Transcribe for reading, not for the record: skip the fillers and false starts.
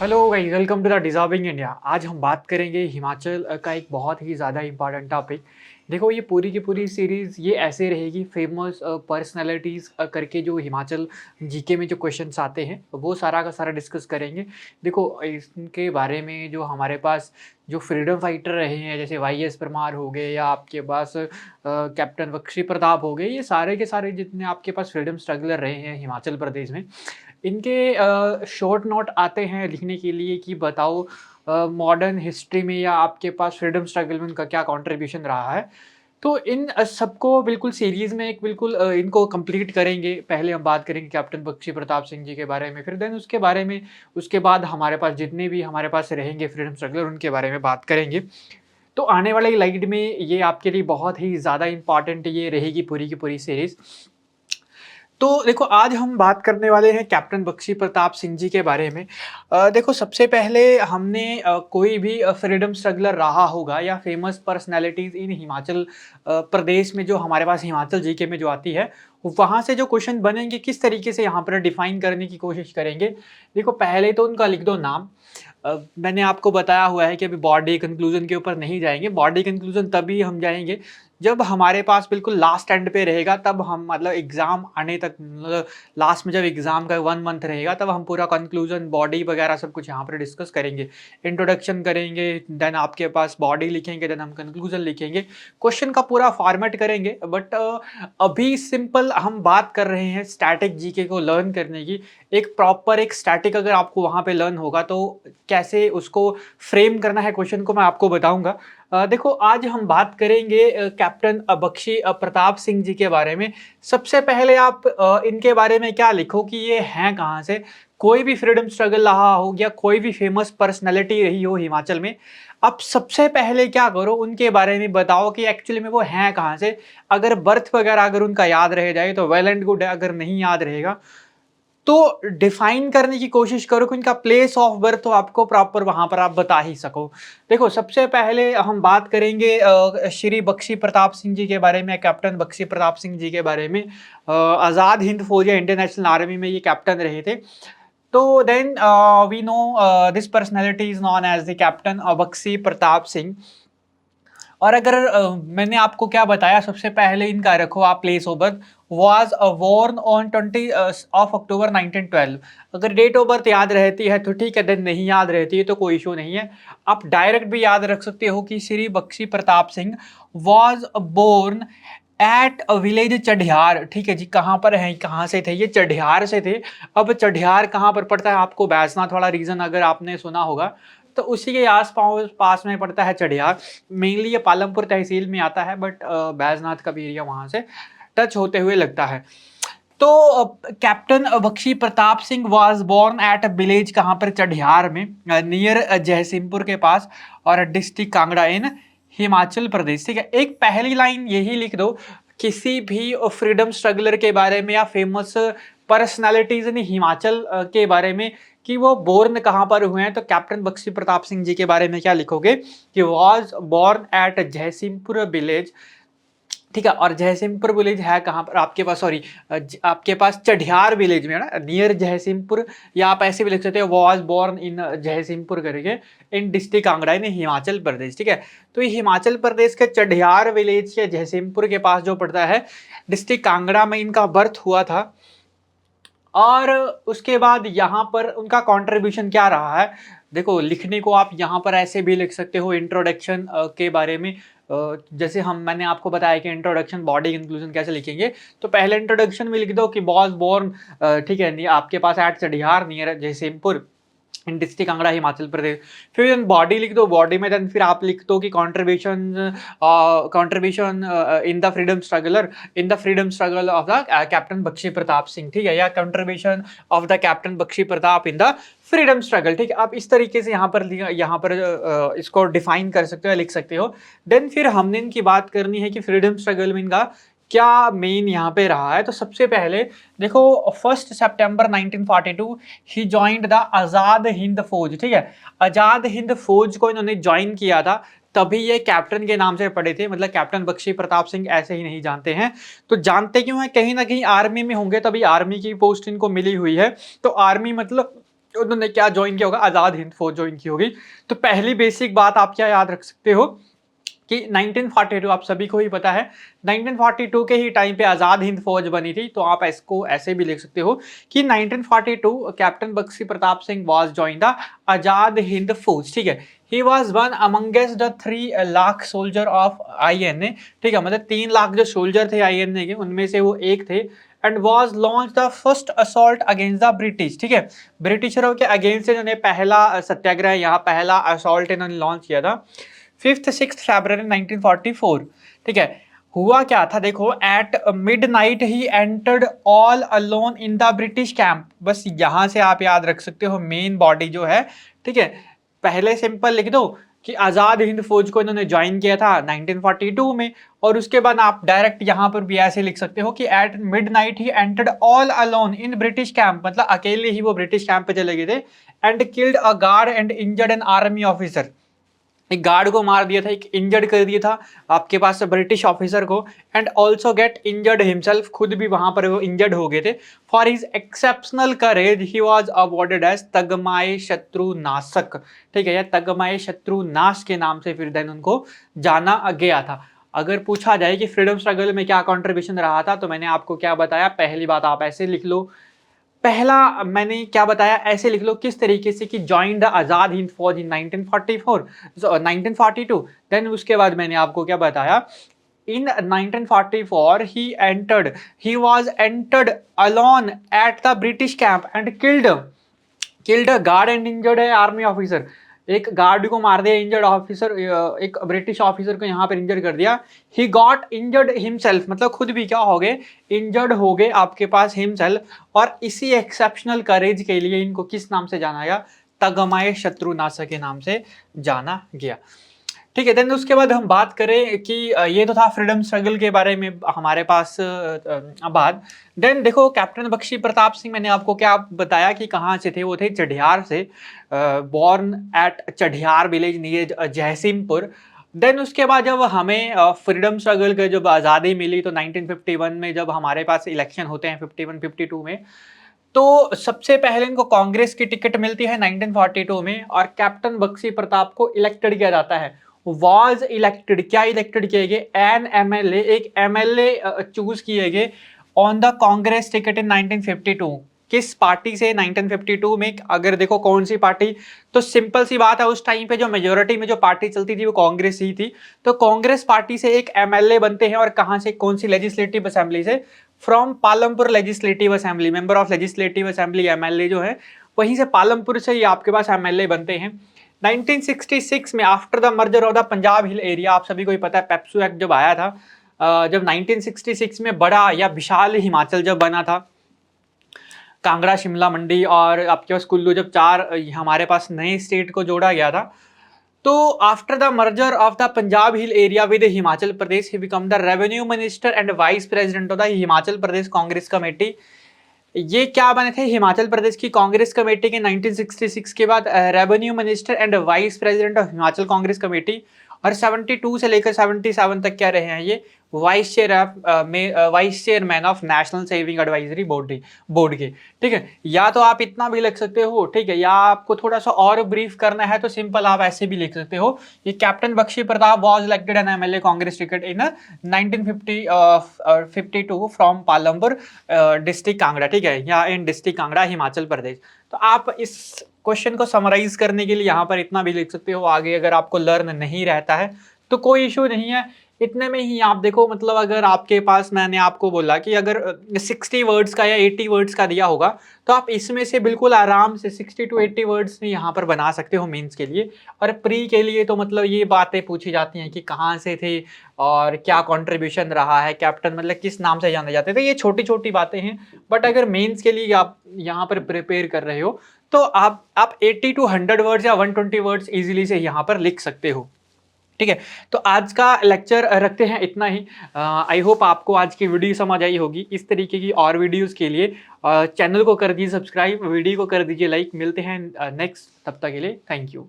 Hello guys, welcome to the deserving India. आज हम बात करेंगे हिमाचल का एक बहुत ही ज़्यादा इम्पोर्टेंट टॉपिक। देखो, ये पूरी की पूरी सीरीज़ ये ऐसे रहेगी, फेमस पर्सनालिटीज़ करके जो हिमाचल जीके में जो क्वेश्चंस आते हैं वो सारा का सारा डिस्कस करेंगे। देखो, इसके बारे में जो हमारे पास जो फ्रीडम फाइटर रहे हैं, जैसे वाईएस परमार हो गए या आपके पास कैप्टन बख्शी प्रताप हो गए, ये सारे के सारे जितने आपके पास फ्रीडम स्ट्रगलर रहे हैं हिमाचल प्रदेश में, इनके शॉर्ट नोट आते हैं लिखने के लिए कि बताओ मॉडर्न हिस्ट्री में या आपके पास फ्रीडम स्ट्रगल में उनका क्या कंट्रीब्यूशन रहा है। तो इन सबको बिल्कुल सीरीज़ में एक बिल्कुल इनको कंप्लीट करेंगे। पहले हम बात करेंगे कैप्टन बख्शी प्रताप सिंह जी के बारे में, फिर देन उसके बारे में उसके बाद हमारे पास जितने भी हमारे पास रहेंगे फ्रीडम स्ट्रगलर उनके बारे में बात करेंगे। तो आने वाली लाइट में ये आपके लिए बहुत ही ज़्यादा इम्पोर्टेंट ये रहेगी पूरी की पूरी सीरीज़। तो देखो, आज हम बात करने वाले हैं कैप्टन बख्शी प्रताप सिंह जी के बारे में। देखो, सबसे पहले हमने कोई भी फ्रीडम स्ट्रगलर रहा होगा या फेमस पर्सनैलिटीज़ इन हिमाचल प्रदेश में जो हमारे पास हिमाचल जीके में जो आती है, वहाँ से जो क्वेश्चन बनेंगे किस तरीके से यहाँ पर डिफाइन करने की कोशिश करेंगे। देखो, पहले तो उनका लिख दो नाम। मैंने आपको बताया हुआ है कि अभी बॉडी कंक्लूजन के ऊपर नहीं जाएँगे, बॉडी कंक्लूजन तभी हम जाएँगे जब हमारे पास बिल्कुल लास्ट एंड पे रहेगा, तब हम मतलब एग्ज़ाम आने तक, मतलब लास्ट में जब एग्ज़ाम का 1 मंथ रहेगा तब हम पूरा कंक्लूजन, बॉडी वगैरह सब कुछ यहाँ पर डिस्कस करेंगे। इंट्रोडक्शन करेंगे, देन आपके पास बॉडी लिखेंगे, देन हम कंक्लूजन लिखेंगे। क्वेश्चन का पूरा फॉर्मेट करेंगे, बट अभी सिंपल हम बात कर रहे हैं स्टैटिक जीके को लर्न करने की। एक प्रॉपर एक स्टैटिक अगर आपको वहाँ पे लर्न होगा तो कैसे उसको फ्रेम करना है क्वेश्चन को मैं आपको बताऊँगा। देखो, आज हम बात करेंगे कैप्टन बख्शी प्रताप सिंह जी के बारे में। सबसे पहले आप इनके बारे में क्या लिखो कि ये हैं कहाँ से? कोई भी फ्रीडम स्ट्रगल रहा हो या कोई भी फेमस पर्सनैलिटी रही हो हिमाचल में, आप सबसे पहले क्या करो, उनके बारे में बताओ कि एक्चुअली में वो हैं कहाँ से? अगर बर्थ वगैरह अगर उनका याद रह जाए तो वेल एंड गुड है, अगर नहीं याद रहेगा तो डिफाइन करने की कोशिश करो कि उनका प्लेस ऑफ बर्थ तो आपको प्रॉपर वहाँ पर आप बता ही सको। देखो, सबसे पहले हम बात करेंगे श्री बख्शी प्रताप सिंह जी के बारे में, कैप्टन बख्शी प्रताप सिंह जी के बारे में। आज़ाद हिंद फौज या इंडियन नेशनल आर्मी में ये कैप्टन रहे थे। तो then we know this personality is known as the captain Bakshi Pratap Singh. और अगर मैंने आपको क्या बताया, सबसे पहले इनका रखो आप place of birth, was born on 20 of October 1912। अगर डेट ऑफ बर्थ याद रहती है तो ठीक है, देन नहीं याद रहती है तो कोई इशू नहीं है। आप डायरेक्ट भी याद रख सकते हो कि Shri Bakshi Pratap Singh was born at a village Chadhiyar. ठीक है जी, कहाँ पर है, कहाँ से थे ये? चढ़ियार से थे। अब चढ़ियार कहाँ पर पड़ता है? आपको बैजनाथ वाला रीजन अगर आपने सुना होगा तो उसी के आस पास पास में पड़ता है चढ़ियार। मेनली ये पालमपुर तहसील में आता है, बट बैजनाथ का भी एरिया वहां से टच होते हुए लगता है। तो captain Bakshi Pratap Singh was born at a village, कहाँ पर? चढ़ियार में, नियर जयसिंहपुर के पास, और डिस्ट्रिक्ट कांगड़ा इन हिमाचल प्रदेश। ठीक है, एक पहली लाइन यही लिख दो किसी भी फ्रीडम स्ट्रगलर के बारे में या फेमस पर्सनालिटीज इन हिमाचल के बारे में कि वो बोर्न कहाँ पर हुए हैं, तो कैप्टन बख्शी प्रताप सिंह जी के बारे में क्या लिखोगे कि was born at Jaisinghpur village. ठीक है, और जयसिंहपुर विलेज है कहाँ पर आपके पास? सॉरी, आपके पास चढ़ियार विलेज में है ना, नियर जयसिंहपुर, या आप ऐसे भी लिख सकते हो वाज बोर्न इन जयसिंहपुर करके, इन डिस्ट्रिक्ट कांगड़ा इन हिमाचल प्रदेश। ठीक है, तो ये हिमाचल प्रदेश के चढ़ियार विलेज के जयसिंहपुर के पास जो पड़ता है, डिस्ट्रिक्ट कांगड़ा में इनका बर्थ हुआ था। और उसके बाद यहाँ पर उनका कंट्रीब्यूशन क्या रहा है, देखो लिखने को आप यहाँ पर ऐसे भी लिख सकते हो इंट्रोडक्शन के बारे में। जैसे मैंने आपको बताया कि इंट्रोडक्शन, बॉडी इंक्लूजन कैसे लिखेंगे, तो पहले इंट्रोडक्शन में लिख दो कि बॉस बोर्न, ठीक है, आपके पास एट चढ़ियार नियर जयसिंहपुर इन डिस्ट्रिक्ट कांगड़ा हिमाचल प्रदेश। फिर बॉडी लिख दो, बॉडी में देन फिर आप लिख दो कि contribution contribution in the freedom struggler, in the freedom struggle of the captain Bakshi Pratap Singh. ठीक है, या contribution of the captain Bakshi Pratap in the freedom struggle. ठीक है, आप इस तरीके से यहाँ पर इसको डिफाइन कर सकते हो, लिख सकते हो। देन फिर हमने इनकी बात करनी है कि फ्रीडम स्ट्रगल में इनका क्या मेन यहाँ पे रहा है। तो सबसे पहले देखो, 1 सितंबर 1942 ही जॉइंड द आजाद हिंद फौज। ठीक है, आजाद हिंद फौज को इन्होंने ज्वाइन किया था, तभी ये कैप्टन के नाम से पढ़े थे, मतलब कैप्टन बख्शी प्रताप सिंह ऐसे ही नहीं जानते हैं। तो जानते क्यों है? कहीं ना कहीं आर्मी में होंगे, तभी आर्मी की पोस्ट इनको मिली हुई है। तो आर्मी मतलब उन्होंने क्या ज्वाइन किया होगा, आज़ाद हिंद फौज ज्वाइन की होगी। तो पहली बेसिक बात आप क्या याद रख सकते हो कि 1942 आप सभी को ही पता है, 1942 के ही टाइम पे आज़ाद हिंद फौज बनी थी। तो आप इसको ऐसे भी लिख सकते हो कि 1942 captain Bakshi Pratap Singh was join the Azad Hind Fauj, ठीक है। He was one amongst the 3 lakh soldier of INA, ठीक है, मतलब 3 लाख जो सोल्जर थे आईएनए के, उनमें से वो एक थे। And was launch the first assault against the British, ठीक है, ब्रिटिशरों के अगेंस्ट इन्होंने पहला सत्याग्रह, यहाँ पहला असॉल्ट इन्होंने लॉन्च किया था 5th 6th फरवरी 1944, ठीक है। हुआ क्या था देखो, at midnight he entered all alone in the British camp. बस यहां से आप याद रख सकते हो मेन बॉडी जो है, ठीक है। पहले सिंपल लिख दो कि आजाद हिंद फौज को इन्होंने ज्वाइन किया था 1942 में, और उसके बाद आप डायरेक्ट यहां पर भी ऐसे लिख सकते हो कि at midnight he entered all alone in British camp, मतलब अकेले ही वो ब्रिटिश कैंप पे चले गए थे। And killed a guard and injured an army officer, एक गार्ड को मार दिया था, एक इंजर्ड कर दिया था आपके पास ब्रिटिश ऑफिसर को। And also get injured himself, खुद भी वहां पर वो इंजर्ड हो गए थे। For his exceptional courage he was awarded as तगमाए शत्रु नाशक, ठीक है, या तगमाए शत्रु नाश के नाम से फिर देन उनको जाना गया था। अगर पूछा जाए कि फ्रीडम स्ट्रगल में क्या कॉन्ट्रीब्यूशन रहा था, तो मैंने आपको क्या बताया, पहली बात आप ऐसे लिख लो, पहला मैंने क्या बताया, ऐसे लिख लो किस तरीके से कि जॉइन द आजाद हिंद फौज इन 1944 1942। देन उसके बाद मैंने आपको क्या बताया, इन 1944 he was entered alone at the British camp and killed a guard and injured है आर्मी ऑफिसर, एक गार्ड को मार दिया, इंजर्ड ऑफिसर, एक ब्रिटिश ऑफिसर को यहाँ पर इंजर्ड कर दिया। ही गॉट इंजर्ड हिमसेल्फ, मतलब खुद भी क्या हो गए, इंजर्ड हो गए आपके पास हिमसेल्फ। और इसी एक्सेप्शनल करेज के लिए इनको किस नाम से जाना गया, तगमाए शत्रुनाशक के नाम से जाना गया, ठीक है। देन उसके बाद हम बात करें कि ये तो था फ्रीडम स्ट्रगल के बारे में हमारे पास बात। देन देखो कैप्टन बख्शी प्रताप सिंह, मैंने आपको क्या बताया कि कहाँ से थे, वो थे चढ़ियार से, born at Chadhiyar village near Jaisinghpur. Then उसके बाद जब हमें फ्रीडम स्ट्रगल के जब आज़ादी मिली, तो 1951 में जब हमारे पास इलेक्शन होते हैं 51-52 में, तो सबसे पहले इनको कांग्रेस की टिकट मिलती है 1942 में, और कैप्टन बख्शी प्रताप को इलेक्टेड किया जाता है। वाज इलेक्टेड, क्या इलेक्टेड किए गए, एन एमएलए, एक एमएलए चूज किए गए on the Congress ticket in 1952। किस पार्टी से 1952 में, अगर देखो कौन सी पार्टी, तो सिंपल सी बात है, उस टाइम पे जो मेजोरिटी में जो पार्टी चलती थी वो कांग्रेस ही थी। तो कांग्रेस पार्टी से एक एमएलए बनते हैं, और कहां से, कौन सी लेजिस्लेटिव असेंबली से, from Palampur legislative assembly, member of legislative assembly MLA जो है वहीं से, पालमपुर से ही आपके पास एमएलए बनते हैं। 1966 में after the merger of the Punjab hill area, आप सभी को ही पता है पेप्सू एक्ट जब आया था, जब 1966 में बड़ा या विशाल हिमाचल जब बना था, कांगड़ा, शिमला, मंडी और आपके पास कुल्लू, जब 4 हमारे पास नए स्टेट को जोड़ा गया था, तो after the merger of the Punjab hill area with Himachal Pradesh, he become the revenue minister and vice president of the Himachal Pradesh Congress committee. ये क्या बने थे, हिमाचल प्रदेश की कांग्रेस कमेटी के 1966 के बाद revenue minister and vice president of Himachal Congress committee. और 72 से लेकर 77 तक क्या रहे हैं ये, vice chairman of national saving advisory board के, ठीक है। या तो आप इतना भी लिख सकते हो, ठीक है, या आपको थोड़ा सा और ब्रीफ करना है तो सिंपल आप ऐसे भी लिख सकते हो कि captain Bakshi Pratap was elected an MLA Congress ticket in 1952 from Palampur district Kangra, ठीक है, या इन डिस्ट्रिक्ट कांगड़ा हिमाचल प्रदेश। तो आप इस क्वेश्चन को समराइज करने के लिए यहाँ पर इतना भी लिख सकते हो। आगे अगर आपको लर्न नहीं रहता है तो कोई इशू नहीं है, इतने में ही आप देखो, मतलब अगर आपके पास, मैंने आपको बोला कि अगर 60 वर्ड्स का या 80 वर्ड्स का दिया होगा, तो आप इसमें से बिल्कुल आराम से 60 to 80 वर्ड्स में यहाँ पर बना सकते हो मेंस के लिए। और प्री के लिए तो मतलब ये बातें पूछी जाती हैं कि कहाँ से थे और क्या कंट्रीब्यूशन रहा है, कैप्टन मतलब किस नाम से जाने जाते थे, ये छोटी छोटी बातें हैं। बट अगर मेंस के लिए आप यहाँ पर प्रिपेयर कर रहे हो, तो आप 80 to 100 वर्ड्स या 120 वर्ड्स इजीली से यहाँ पर लिख सकते हो, ठीक है। तो आज का लेक्चर रखते हैं इतना ही। आई होप आपको आज की वीडियो समझ आई होगी। इस तरीके की और वीडियोस के लिए चैनल को कर दीजिए सब्सक्राइब, वीडियो को कर दीजिए लाइक। मिलते हैं नेक्स्ट, तब तक के लिए थैंक यू।